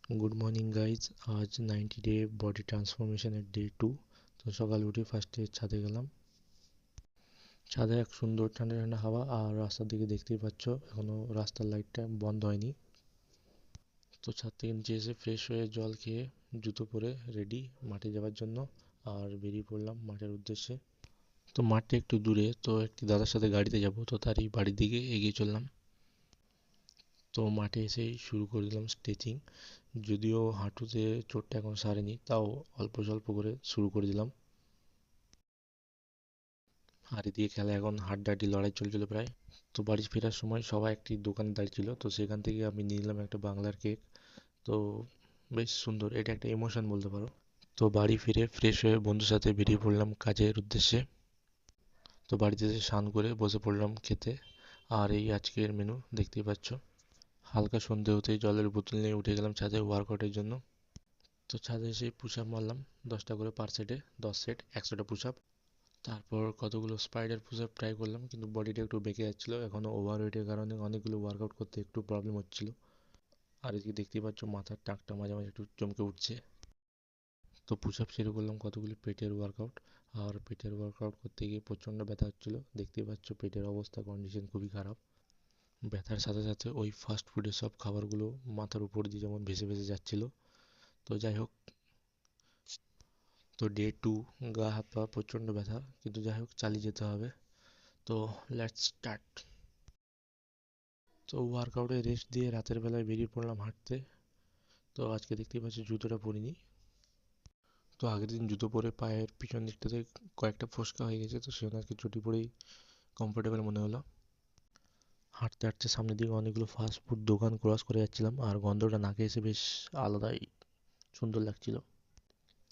Good morning guys. আজ 90 day body ট্রান্সফরমেশনের day 2। তো সকালে উঠে ফার্স্টে ছাদে গেলাম। ছাদে এক সুন্দর ঠান্ডা ঠান্ডা হাওয়া, আর রাস্তার দিকে দেখতেই পাচ্ছ এখনও রাস্তার লাইটটা বন্ধ হয়নি। তো ছাদ থেকে নিচে এসে ফ্রেশ হয়ে জল খেয়ে জুতো পরে রেডি মাঠে যাওয়ার জন্য, আর বেরিয়ে পড়লাম মাঠের উদ্দেশ্যে। তো মাঠটা একটু দূরে, তো একটি দাদার সাথে গাড়িতে যাব, তো তারই বাড়ির দিকে এগিয়ে চললাম। তো মাঠে এসেই শুরু করে দিলাম স্ট্রেচিং। যদিও হাঁটুতে চোটটা এখন সারেনি, তাও অল্প স্বল্প করে শুরু করে দিলাম। আর এদিকে খেলা এখন হাড্ডাহাড্ডি লড়াই চলছিল প্রায়। তো বাড়ি ফেরার সময় সবাই একটি দোকানে দাঁড়িয়েছিল, তো সেখান থেকে আমি নিয়ে নিলাম একটা বাংলার কেক। তো বেশ সুন্দর, এটা একটা ইমোশন বলতে পারো। তো বাড়ি ফিরে ফ্রেশ হয়ে বন্ধুর সাথে বেরিয়ে পড়লাম কাজের উদ্দেশ্যে। তো বাড়িতে এসে স্নান করে বসে পড়লাম খেতে। আর এই আজকের মেনু দেখতেই পাচ্ছ। হালকা সন্ধে হতেই জলের বোতল নিয়ে উঠে গেলাম ছাদে ওয়ার্কআউটের জন্য। তো ছাদে এসে পুশ আপ মারলাম 10টা করে পার সেটে, 10 সেট 100টা পুশ আপ। তারপর কতগুলো স্পাইডার পুশ আপ ট্রাই করলাম, কিন্তু বডিটা একটু বেঁকে যাচ্ছিলো, এখনও ওভারওয়েটের কারণে অনেকগুলো ওয়ার্কআউট করতে একটু প্রবলেম হচ্ছিল। আর এদিকে দেখতেই পাচ্ছ মাথার টাকটা মাঝে মাঝে একটু চমকে উঠছে। তো পুশ আপ সেরে করলাম কতগুলি পেটের ওয়ার্কআউট। আর পেটের ওয়ার্কআউট করতে গিয়ে প্রচণ্ড ব্যথা হচ্ছিলো, দেখতেই পাচ্ছ পেটের অবস্থা কন্ডিশন খুবই খারাপ। ব্যথার সাথে সাথে ওই ফাস্ট ফুডের সব খাবারগুলো মাথার উপর দিয়ে যেমন ভেসে ভেসে যাচ্ছিলো। তো যাই হোক, তো ডে 2, গা হাত পা প্রচণ্ড ব্যথা, কিন্তু যাই হোক চালিয়ে যেতে হবে। তো লেটস স্টার্ট। তো ওয়ার্কআউটে রেস্ট দিয়ে রাতের বেলায় বেরিয়ে পড়লাম হাঁটতে। তো আজকে দেখতেই পাচ্ছি জুতোটা পরিনি। তো আগের দিন জুতো পরে পায়ের পিছন দিকটাতে কয়েকটা ফোসকা হয়ে গেছে, তো সেখানে আজকে চটি পরেই কমফোর্টেবল মনে হলো। হাঁটতে হাঁটতে সামনের দিকে অনেকগুলো ফাস্ট ফুড দোকান ক্রস করে যাচ্ছিলাম, আর গন্ধটা নাকে এসে বেশ আলাদাই সুন্দর লাগছিল।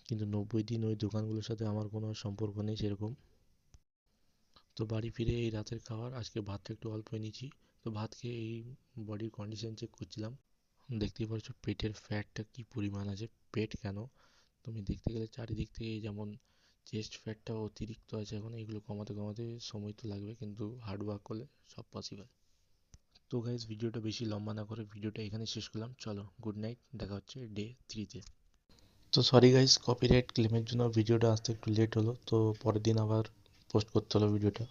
কিন্তু 90 দিন ওই দোকানগুলোর সাথে আমার কোনো সম্পর্ক নেই সেরকম। তো বাড়ি ফিরে এই রাতের খাবার, আজকে ভাতটা একটু অল্প নিয়েছি। তো ভাত খেয়ে এই বডির কন্ডিশন চেক করছিলাম। দেখতেই পাচ্ছ পেটের ফ্যাটটা কি পরিমাণ আছে। পেট কেন, তুমি দেখতে গেলে চারিদিক থেকে যেমন চেস্ট ফ্যাটটা অতিরিক্ত আছে, এখন এগুলো কমাতে কমাতে সময় তো লাগবে, কিন্তু হার্ড ওয়ার্ক করলে সব পসিবল। তো গাইজ, ভিডিওটা বেশি লম্বা না করে ভিডিওটা এখানে শেষ করলাম। চলো, গুড নাইট, দেখা হচ্ছে ডে 3-তে। তো সরি গাইজ, কপিরাইট ক্লেমের জন্য ভিডিওটা আসতে একটু লেট হলো, তো পরের দিন আবার পোস্ট করতে হলো ভিডিওটা।